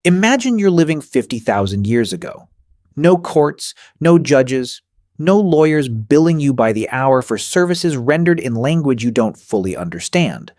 Imagine you're living 50,000 years ago. No courts, no judges, no lawyers billing you by the hour for services rendered in language you don't fully understand.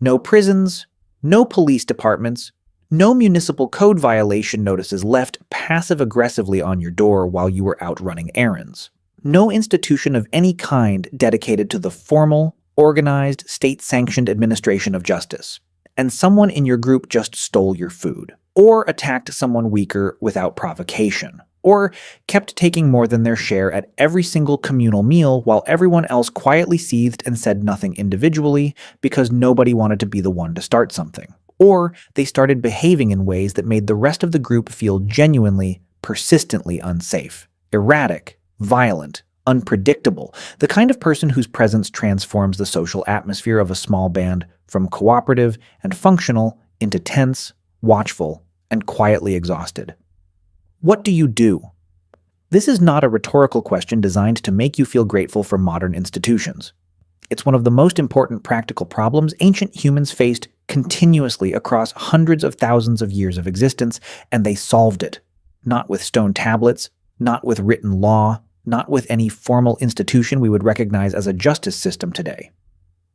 No prisons, no police departments, no municipal code violation notices left passive-aggressively on your door while you were out running errands. No institution of any kind dedicated to the formal, organized, state-sanctioned administration of justice. And someone in your group just stole your food, or attacked someone weaker without provocation, or kept taking more than their share at every single communal meal while everyone else quietly seethed and said nothing individually because nobody wanted to be the one to start something. Or they started behaving in ways that made the rest of the group feel genuinely, persistently unsafe, erratic, violent, unpredictable, the kind of person whose presence transforms the social atmosphere of a small band from cooperative and functional into tense, watchful, and quietly exhausted. What do you do? This is not a rhetorical question designed to make you feel grateful for modern institutions. It's one of the most important practical problems ancient humans faced continuously across hundreds of thousands of years of existence, and they solved it. Not with stone tablets, not with written law, not with any formal institution we would recognize as a justice system today.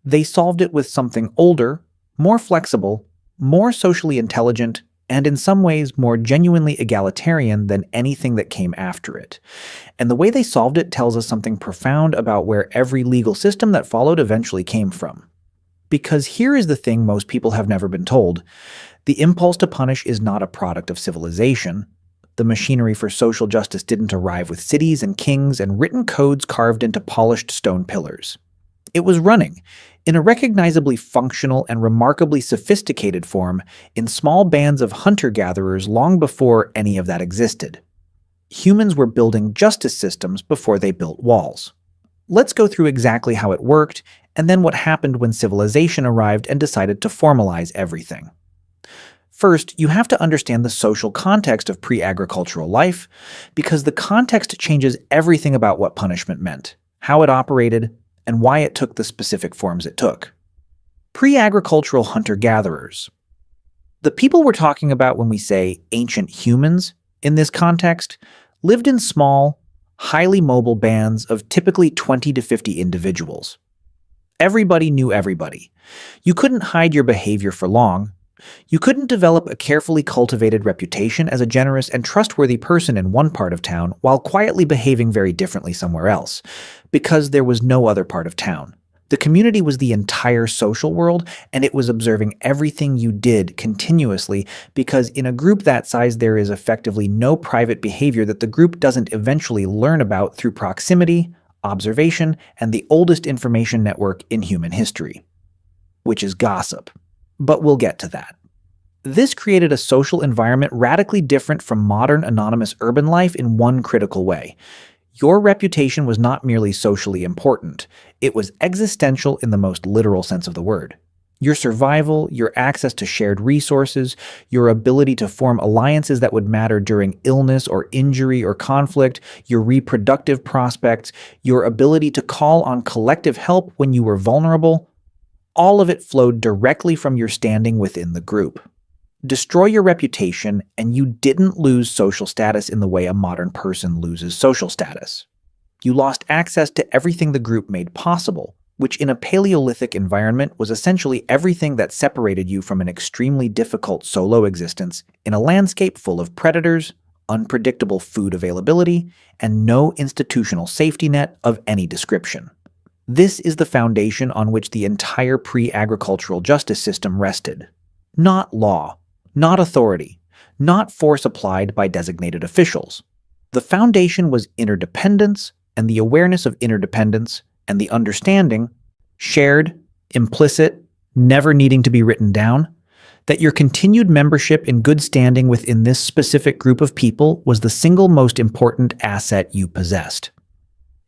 They solved it with something older, more flexible, more socially intelligent, and in some ways more genuinely egalitarian than anything that came after it. And the way they solved it tells us something profound about where every legal system that followed eventually came from. Because here is the thing most people have never been told. The impulse to punish is not a product of civilization. The machinery for social justice didn't arrive with cities and kings and written codes carved into polished stone pillars. It was running, in a recognizably functional and remarkably sophisticated form, in small bands of hunter-gatherers long before any of that existed. Humans were building justice systems before they built walls. Let's go through exactly how it worked, and then what happened when civilization arrived and decided to formalize everything. First, you have to understand the social context of pre-agricultural life, because the context changes everything about what punishment meant, how it operated, and why it took the specific forms it took. Pre-agricultural hunter-gatherers. The people we're talking about when we say ancient humans in this context lived in small, highly mobile bands of typically 20 to 50 individuals. Everybody knew everybody. You couldn't hide your behavior for long. You couldn't develop a carefully cultivated reputation as a generous and trustworthy person in one part of town while quietly behaving very differently somewhere else, because there was no other part of town. The community was the entire social world, and it was observing everything you did continuously, because in a group that size there is effectively no private behavior that the group doesn't eventually learn about through proximity, observation, and the oldest information network in human history, which is gossip. But we'll get to that. This created a social environment radically different from modern anonymous urban life in one critical way. Your reputation was not merely socially important, it was existential in the most literal sense of the word. Your survival, your access to shared resources, your ability to form alliances that would matter during illness or injury or conflict, your reproductive prospects, your ability to call on collective help when you were vulnerable, all of it flowed directly from your standing within the group. Destroy your reputation, and you didn't lose social status in the way a modern person loses social status. You lost access to everything the group made possible, which in a Paleolithic environment was essentially everything that separated you from an extremely difficult solo existence in a landscape full of predators, unpredictable food availability, and no institutional safety net of any description. This is the foundation on which the entire pre-agricultural justice system rested. Not law, not authority, not force applied by designated officials. The foundation was interdependence, and the awareness of interdependence, and the understanding, shared, implicit, never needing to be written down, that your continued membership in good standing within this specific group of people was the single most important asset you possessed.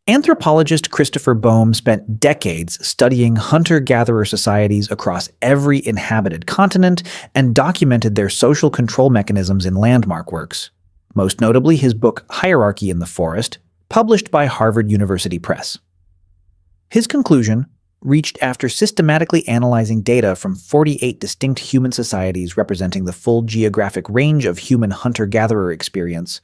Anthropologist Christopher Boehm spent decades studying hunter-gatherer societies across every inhabited continent and documented their social control mechanisms in landmark works, most notably his book Hierarchy in the Forest, published by Harvard University Press. His conclusion, reached after systematically analyzing data from 48 distinct human societies representing the full geographic range of human hunter-gatherer experience,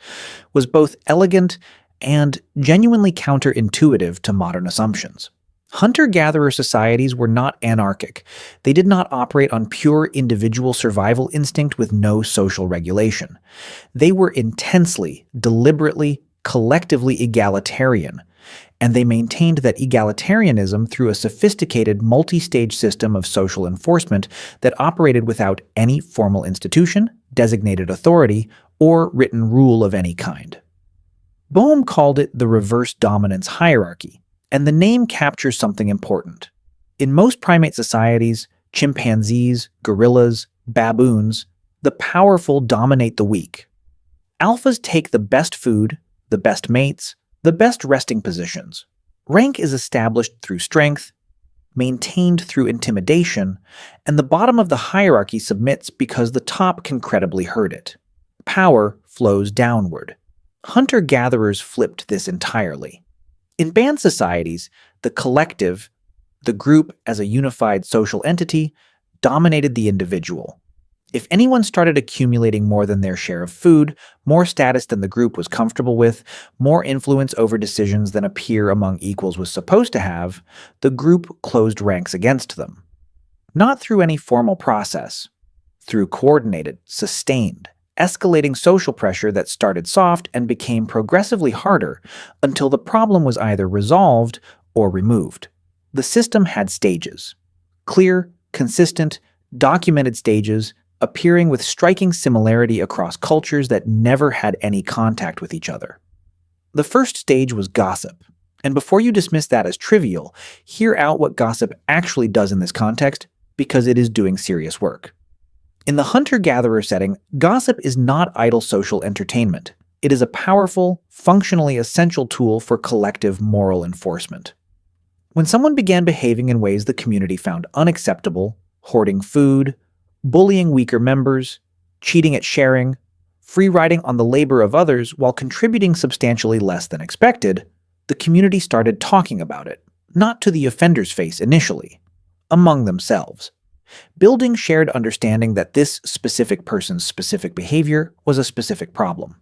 was both elegant and genuinely counterintuitive to modern assumptions. Hunter-gatherer societies were not anarchic. They did not operate on pure individual survival instinct with no social regulation. They were intensely, deliberately, collectively egalitarian, and they maintained that egalitarianism through a sophisticated multi-stage system of social enforcement that operated without any formal institution, designated authority, or written rule of any kind. Bohm called it the reverse dominance hierarchy, and the name captures something important. In most primate societies, chimpanzees, gorillas, baboons, the powerful dominate the weak. Alphas take the best food, the best mates, the best resting positions. Rank is established through strength, maintained through intimidation, and the bottom of the hierarchy submits because the top can credibly hurt it. Power flows downward. Hunter-gatherers flipped this entirely. In band societies, the collective, the group as a unified social entity, dominated the individual. If anyone started accumulating more than their share of food, more status than the group was comfortable with, more influence over decisions than a peer among equals was supposed to have, the group closed ranks against them. Not through any formal process, through coordinated, sustained, escalating social pressure that started soft and became progressively harder until the problem was either resolved or removed. The system had stages. Clear, consistent, documented stages appearing with striking similarity across cultures that never had any contact with each other. The first stage was gossip, and before you dismiss that as trivial, hear out what gossip actually does in this context, because it is doing serious work. In the hunter-gatherer setting, gossip is not idle social entertainment. It is a powerful, functionally essential tool for collective moral enforcement. When someone began behaving in ways the community found unacceptable, hoarding food, bullying weaker members, cheating at sharing, free-riding on the labor of others while contributing substantially less than expected, the community started talking about it, not to the offender's face initially, among themselves, building shared understanding that this specific person's specific behavior was a specific problem.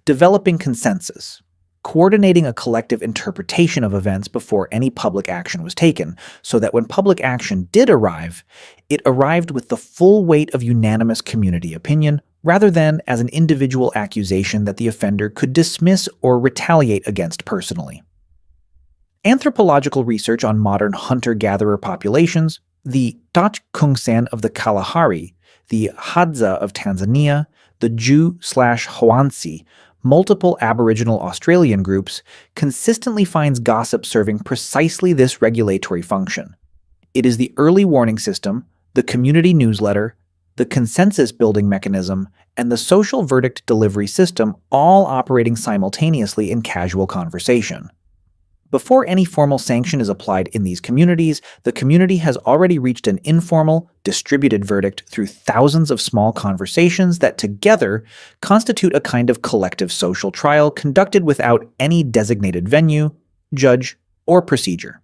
Developing consensus, coordinating a collective interpretation of events before any public action was taken, so that when public action did arrive, it arrived with the full weight of unanimous community opinion, rather than as an individual accusation that the offender could dismiss or retaliate against personally. Anthropological research on modern hunter-gatherer populations, the Tachkungsen of the Kalahari, the Hadza of Tanzania, the Ju/Hwansi, multiple Aboriginal Australian groups, consistently finds gossip serving precisely this regulatory function. It is the early warning system, the community newsletter, the consensus-building mechanism, and the social verdict delivery system all operating simultaneously in casual conversation. Before any formal sanction is applied in these communities, the community has already reached an informal, distributed verdict through thousands of small conversations that together constitute a kind of collective social trial conducted without any designated venue, judge, or procedure.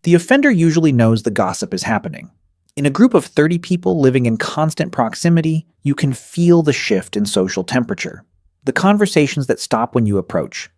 The offender usually knows the gossip is happening. In a group of 30 people living in constant proximity, you can feel the shift in social temperature. The conversations that stop when you approach,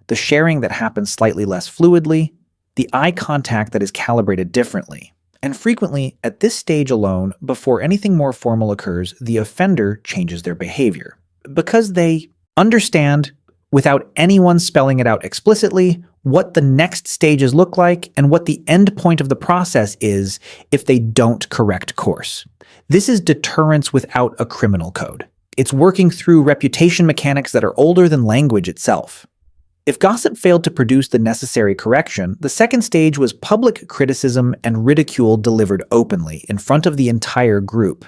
the sharing that happens slightly less fluidly, the eye contact that is calibrated differently. And frequently, at this stage alone, before anything more formal occurs, the offender changes their behavior. Because they understand, without anyone spelling it out explicitly, what the next stages look like and what the end point of the process is if they don't correct course. This is deterrence without a criminal code. It's working through reputation mechanics that are older than language itself. If gossip failed to produce the necessary correction, the second stage was public criticism and ridicule delivered openly in front of the entire group.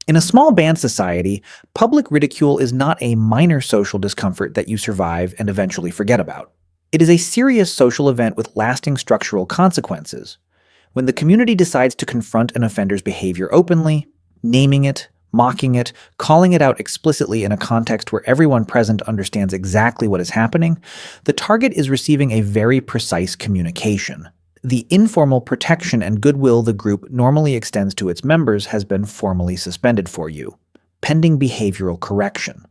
In a small band society, public ridicule is not a minor social discomfort that you survive and eventually forget about. It is a serious social event with lasting structural consequences. When the community decides to confront an offender's behavior openly, naming it, mocking it, calling it out explicitly in a context where everyone present understands exactly what is happening, the target is receiving a very precise communication. The informal protection and goodwill the group normally extends to its members has been formally suspended for you, pending behavioral correction.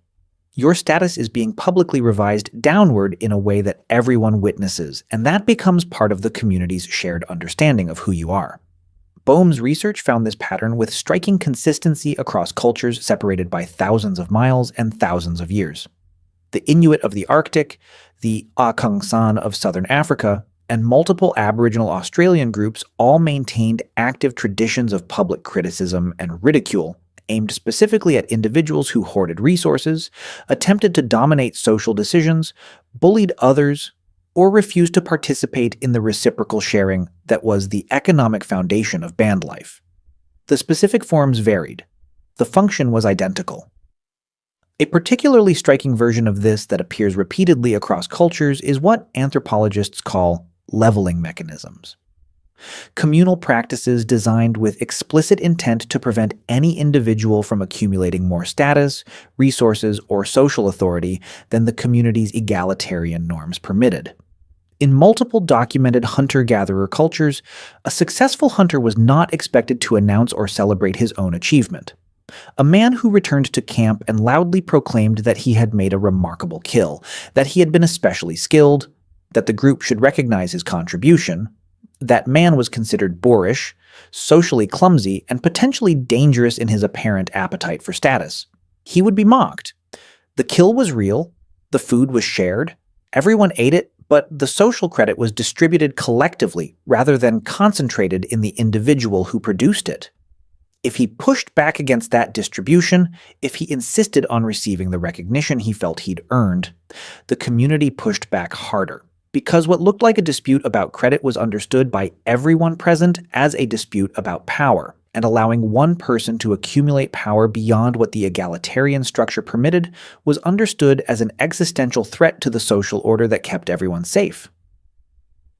Your status is being publicly revised downward in a way that everyone witnesses, and that becomes part of the community's shared understanding of who you are. Boehm's research found this pattern with striking consistency across cultures separated by thousands of miles and thousands of years. The Inuit of the Arctic, the Akungsan of southern Africa, and multiple Aboriginal Australian groups all maintained active traditions of public criticism and ridicule aimed specifically at individuals who hoarded resources, attempted to dominate social decisions, bullied others, or refused to participate in the reciprocal sharing that was the economic foundation of band life. The specific forms varied. The function was identical. A particularly striking version of this that appears repeatedly across cultures is what anthropologists call leveling mechanisms. Communal practices designed with explicit intent to prevent any individual from accumulating more status, resources, or social authority than the community's egalitarian norms permitted. In multiple documented hunter-gatherer cultures, a successful hunter was not expected to announce or celebrate his own achievement. A man who returned to camp and loudly proclaimed that he had made a remarkable kill, that he had been especially skilled, that the group should recognize his contribution, that man was considered boorish, socially clumsy, and potentially dangerous in his apparent appetite for status. He would be mocked. The kill was real, the food was shared, everyone ate it, but the social credit was distributed collectively rather than concentrated in the individual who produced it. If he pushed back against that distribution, if he insisted on receiving the recognition he felt he'd earned, the community pushed back harder, because what looked like a dispute about credit was understood by everyone present as a dispute about power, and allowing one person to accumulate power beyond what the egalitarian structure permitted was understood as an existential threat to the social order that kept everyone safe.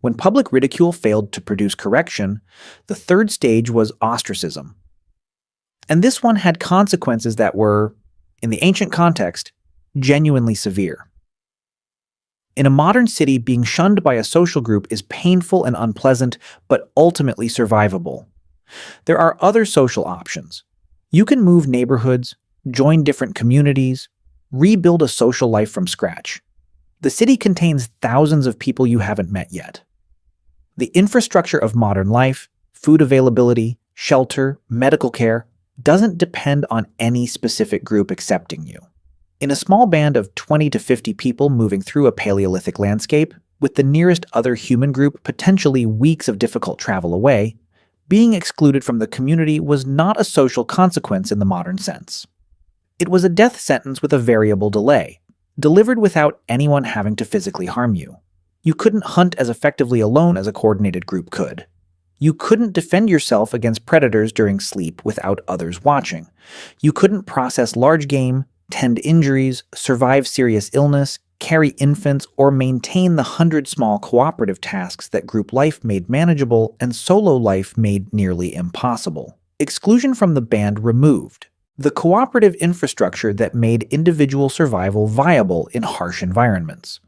When public ridicule failed to produce correction, the third stage was ostracism. And this one had consequences that were, in the ancient context, genuinely severe. In a modern city, being shunned by a social group is painful and unpleasant, but ultimately survivable. There are other social options. You can move neighborhoods, join different communities, rebuild a social life from scratch. The city contains thousands of people you haven't met yet. The infrastructure of modern life, food availability, shelter, medical care, doesn't depend on any specific group accepting you. In a small band of 20 to 50 people moving through a Paleolithic landscape, with the nearest other human group potentially weeks of difficult travel away, being excluded from the community was not a social consequence in the modern sense. It was a death sentence with a variable delay, delivered without anyone having to physically harm you. You couldn't hunt as effectively alone as a coordinated group could. You couldn't defend yourself against predators during sleep without others watching. You couldn't process large game, tend injuries, survive serious illness, carry infants, or maintain the 100 small cooperative tasks that group life made manageable and solo life made nearly impossible. Exclusion from the band removed the cooperative infrastructure that made individual survival viable in harsh environments.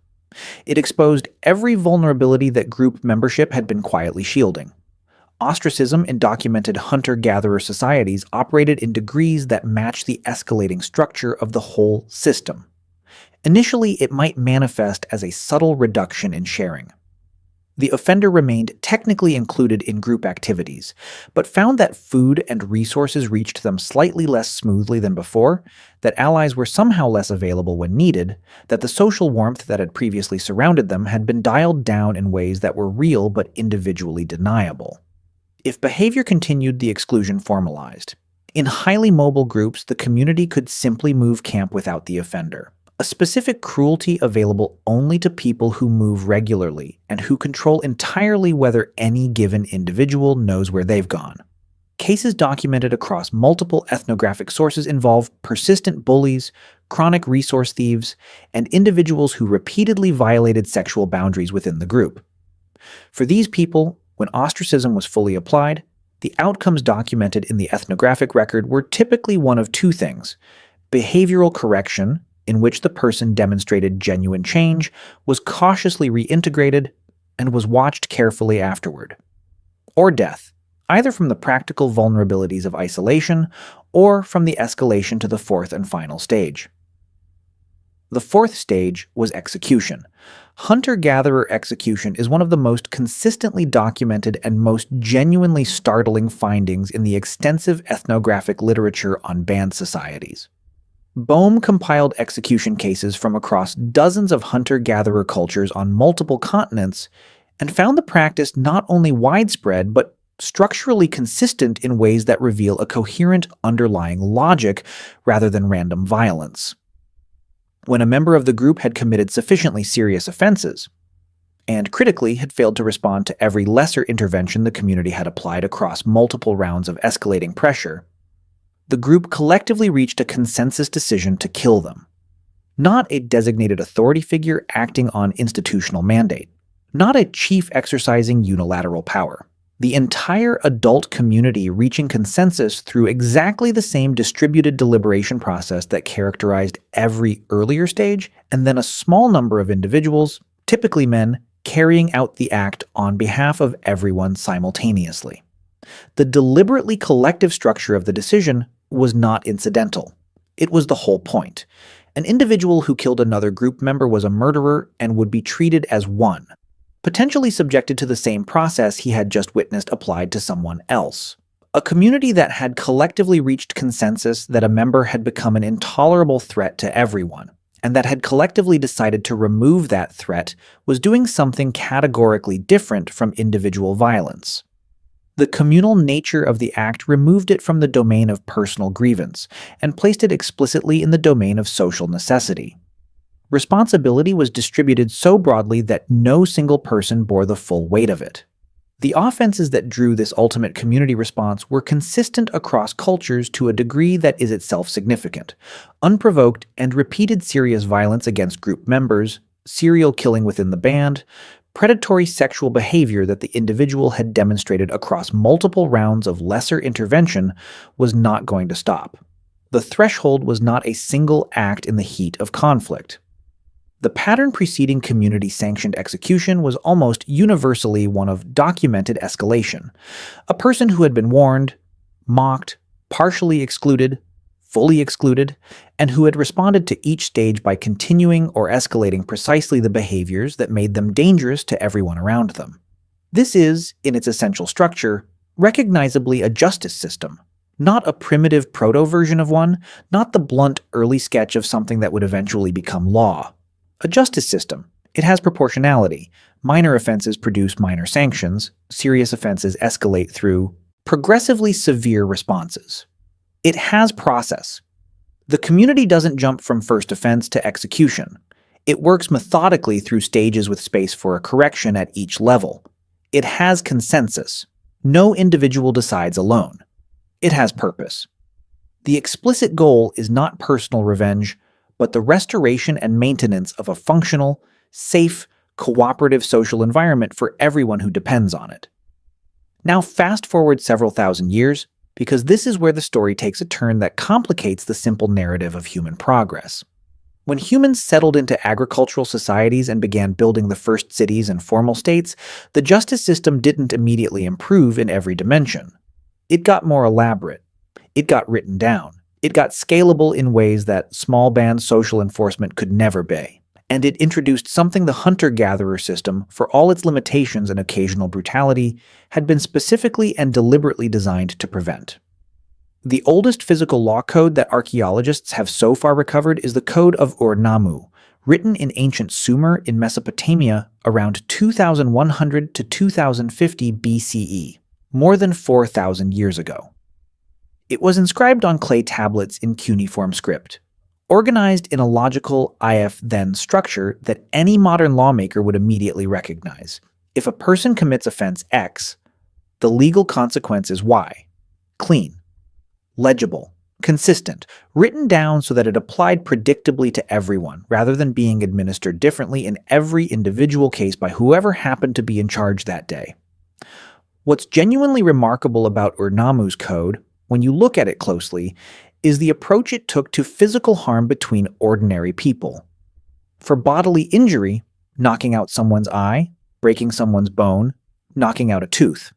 It exposed every vulnerability that group membership had been quietly shielding. Ostracism in documented hunter-gatherer societies operated in degrees that match the escalating structure of the whole system. Initially, it might manifest as a subtle reduction in sharing. The offender remained technically included in group activities, but found that food and resources reached them slightly less smoothly than before, that allies were somehow less available when needed, that the social warmth that had previously surrounded them had been dialed down in ways that were real but individually deniable. If behavior continued, the exclusion formalized. In highly mobile groups, the community could simply move camp without the offender. A specific cruelty available only to people who move regularly and who control entirely whether any given individual knows where they've gone. Cases documented across multiple ethnographic sources involve persistent bullies, chronic resource thieves, and individuals who repeatedly violated sexual boundaries within the group. For these people, when ostracism was fully applied, the outcomes documented in the ethnographic record were typically one of two things: behavioral correction, in which the person demonstrated genuine change, was cautiously reintegrated, and was watched carefully afterward. Or death, either from the practical vulnerabilities of isolation or from the escalation to the fourth and final stage. The fourth stage was execution. Hunter-gatherer execution is one of the most consistently documented and most genuinely startling findings in the extensive ethnographic literature on band societies. Boehm compiled execution cases from across dozens of hunter-gatherer cultures on multiple continents and found the practice not only widespread but structurally consistent in ways that reveal a coherent underlying logic rather than random violence. When a member of the group had committed sufficiently serious offenses, and critically had failed to respond to every lesser intervention the community had applied across multiple rounds of escalating pressure, the group collectively reached a consensus decision to kill them. Not a designated authority figure acting on institutional mandate, not a chief exercising unilateral power. The entire adult community reaching consensus through exactly the same distributed deliberation process that characterized every earlier stage, and then a small number of individuals, typically men, carrying out the act on behalf of everyone simultaneously. The deliberately collective structure of the decision was not incidental. It was the whole point. An individual who killed another group member was a murderer and would be treated as one, potentially subjected to the same process he had just witnessed applied to someone else. A community that had collectively reached consensus that a member had become an intolerable threat to everyone, and that had collectively decided to remove that threat, was doing something categorically different from individual violence. The communal nature of the act removed it from the domain of personal grievance and placed it explicitly in the domain of social necessity. Responsibility was distributed so broadly that no single person bore the full weight of it. The offenses that drew this ultimate community response were consistent across cultures to a degree that is itself significant. Unprovoked and repeated serious violence against group members, serial killing within the band, predatory sexual behavior that the individual had demonstrated across multiple rounds of lesser intervention was not going to stop. The threshold was not a single act in the heat of conflict. The pattern preceding community-sanctioned execution was almost universally one of documented escalation. A person who had been warned, mocked, partially excluded, fully excluded, and who had responded to each stage by continuing or escalating precisely the behaviors that made them dangerous to everyone around them. This is, in its essential structure, recognizably a justice system, not a primitive proto-version of one, not the blunt early sketch of something that would eventually become law. A justice system. It has proportionality. Minor offenses produce minor sanctions. Serious offenses escalate through progressively severe responses. It has process. The community doesn't jump from first offense to execution. It works methodically through stages with space for a correction at each level. It has consensus. No individual decides alone. It has purpose. The explicit goal is not personal revenge, but the restoration and maintenance of a functional, safe, cooperative social environment for everyone who depends on it. Now fast forward several thousand years, because this is where the story takes a turn that complicates the simple narrative of human progress. When humans settled into agricultural societies and began building the first cities and formal states, the justice system didn't immediately improve in every dimension. It got more elaborate. It got written down. It got scalable in ways that small band social enforcement could never be, and it introduced something the hunter-gatherer system, for all its limitations and occasional brutality, had been specifically and deliberately designed to prevent. The oldest physical law code that archaeologists have so far recovered is the Code of Ur-Nammu, written in ancient Sumer in Mesopotamia around 2100 to 2050 BCE, more than 4,000 years ago. It was inscribed on clay tablets in cuneiform script, organized in a logical if-then structure that any modern lawmaker would immediately recognize. If a person commits offense X, the legal consequence is Y. Clean, legible, consistent, written down so that it applied predictably to everyone, rather than being administered differently in every individual case by whoever happened to be in charge that day. What's genuinely remarkable about Ur-Nammu's code, when you look at it closely, is the approach it took to physical harm between ordinary people. For bodily injury, knocking out someone's eye, breaking someone's bone, knocking out a tooth.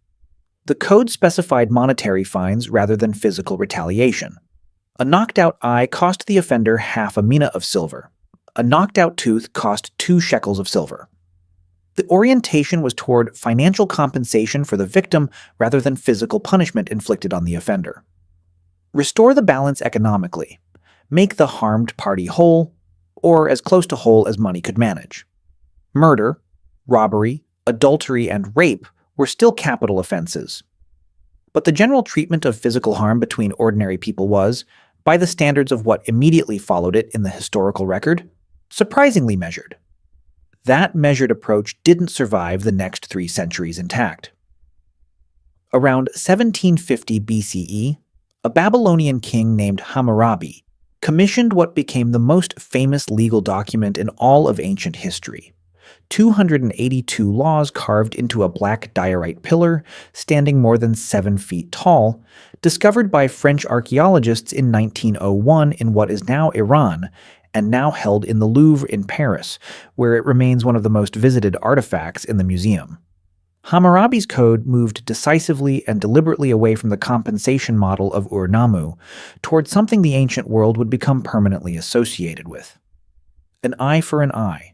The code specified monetary fines rather than physical retaliation. A knocked-out eye cost the offender half a mina of silver. A knocked-out tooth cost 2 shekels of silver. The orientation was toward financial compensation for the victim rather than physical punishment inflicted on the offender. Restore the balance economically. Make the harmed party whole, or as close to whole as money could manage. Murder, robbery, adultery, and rape were still capital offenses. But the general treatment of physical harm between ordinary people was, by the standards of what immediately followed it in the historical record, surprisingly measured. That measured approach didn't survive the next 3 centuries intact. Around 1750 BCE, a Babylonian king named Hammurabi commissioned what became the most famous legal document in all of ancient history: 282 laws carved into a black diorite pillar standing more than 7 feet tall, discovered by French archaeologists in 1901 in what is now Iran, and now held in the Louvre in Paris, where it remains one of the most visited artifacts in the museum. Hammurabi's code moved decisively and deliberately away from the compensation model of Ur-Nammu toward something the ancient world would become permanently associated with: an eye for an eye,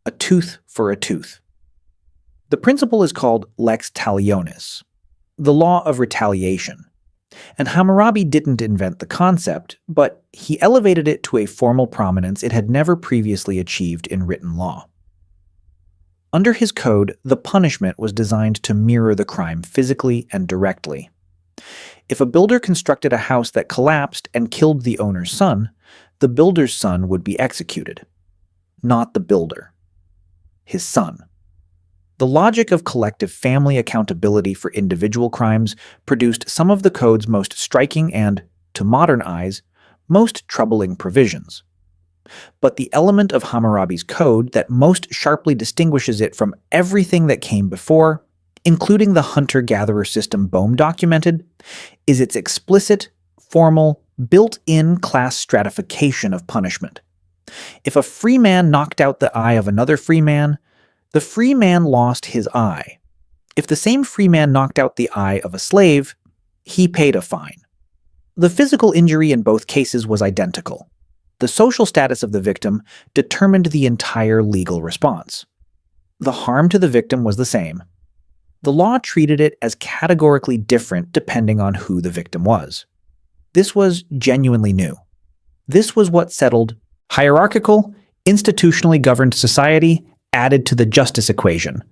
a tooth for a tooth. The principle is called lex talionis, the law of retaliation. And Hammurabi didn't invent the concept, but he elevated it to a formal prominence it had never previously achieved in written law. Under his code, the punishment was designed to mirror the crime physically and directly. If a builder constructed a house that collapsed and killed the owner's son, the builder's son would be executed. Not the builder. His son. The logic of collective family accountability for individual crimes produced some of the code's most striking and, to modern eyes, most troubling provisions. But the element of Hammurabi's code that most sharply distinguishes it from everything that came before, including the hunter-gatherer system Bohm documented, is its explicit, formal, built-in class stratification of punishment. If a free man knocked out the eye of another free man, the free man lost his eye. If the same free man knocked out the eye of a slave, he paid a fine. The physical injury in both cases was identical. The social status of the victim determined the entire legal response. The harm to the victim was the same. The law treated it as categorically different depending on who the victim was. This was genuinely new. This was what settled hierarchical, institutionally governed society added to the justice equation: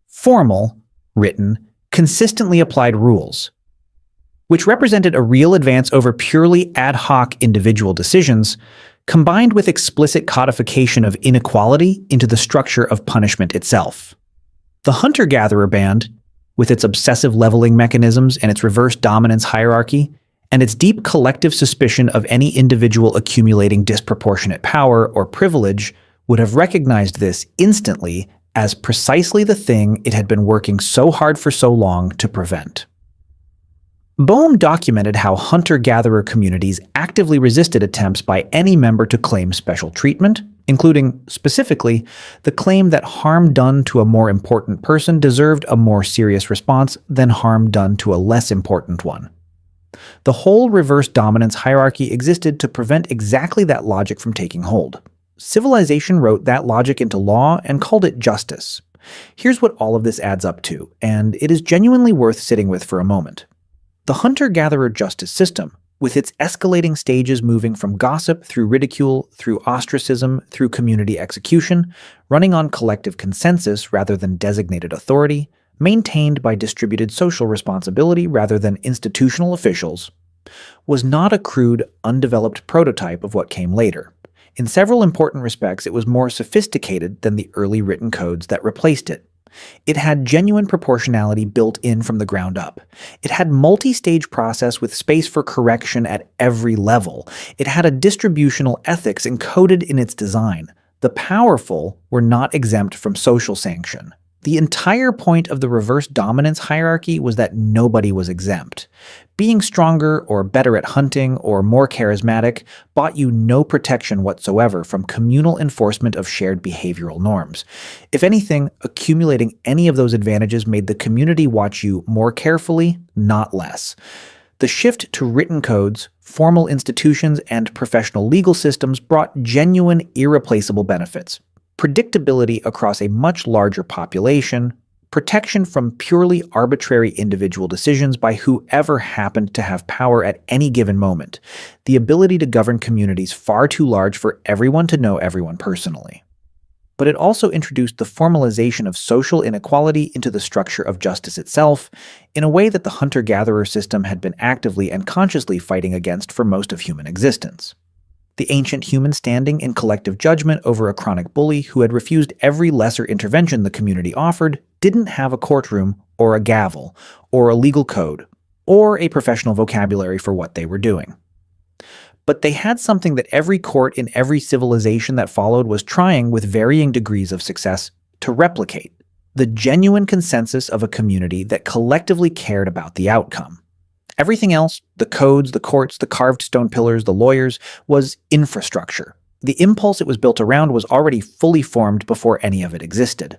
formal, written, consistently applied rules, which represented a real advance over purely ad hoc individual decisions, combined with explicit codification of inequality into the structure of punishment itself. The hunter-gatherer band, with its obsessive leveling mechanisms and its reverse dominance hierarchy, and its deep collective suspicion of any individual accumulating disproportionate power or privilege, would have recognized this instantly as precisely the thing it had been working so hard for so long to prevent. Bohm documented how hunter-gatherer communities actively resisted attempts by any member to claim special treatment, including, specifically, the claim that harm done to a more important person deserved a more serious response than harm done to a less important one. The whole reverse dominance hierarchy existed to prevent exactly that logic from taking hold. Civilization wrote that logic into law and called it justice. Here's what all of this adds up to, and it is genuinely worth sitting with for a moment. The hunter-gatherer justice system, with its escalating stages moving from gossip through ridicule, through ostracism, through community execution, running on collective consensus rather than designated authority, maintained by distributed social responsibility rather than institutional officials, was not a crude, undeveloped prototype of what came later. In several important respects, it was more sophisticated than the early written codes that replaced it. It had genuine proportionality built in from the ground up. It had multi-stage process with space for correction at every level. It had a distributional ethics encoded in its design. The powerful were not exempt from social sanction. The entire point of the reverse dominance hierarchy was that nobody was exempt. Being stronger or better at hunting or more charismatic bought you no protection whatsoever from communal enforcement of shared behavioral norms. If anything, accumulating any of those advantages made the community watch you more carefully, not less. The shift to written codes, formal institutions, and professional legal systems brought genuine, irreplaceable benefits. Predictability across a much larger population, protection from purely arbitrary individual decisions by whoever happened to have power at any given moment, the ability to govern communities far too large for everyone to know everyone personally. But it also introduced the formalization of social inequality into the structure of justice itself, in a way that the hunter-gatherer system had been actively and consciously fighting against for most of human existence. The ancient human standing in collective judgment over a chronic bully who had refused every lesser intervention the community offered didn't have a courtroom or a gavel or a legal code or a professional vocabulary for what they were doing. But they had something that every court in every civilization that followed was trying with varying degrees of success to replicate: the genuine consensus of a community that collectively cared about the outcome. Everything else, the codes, the courts, the carved stone pillars, the lawyers, was infrastructure. The impulse it was built around was already fully formed before any of it existed.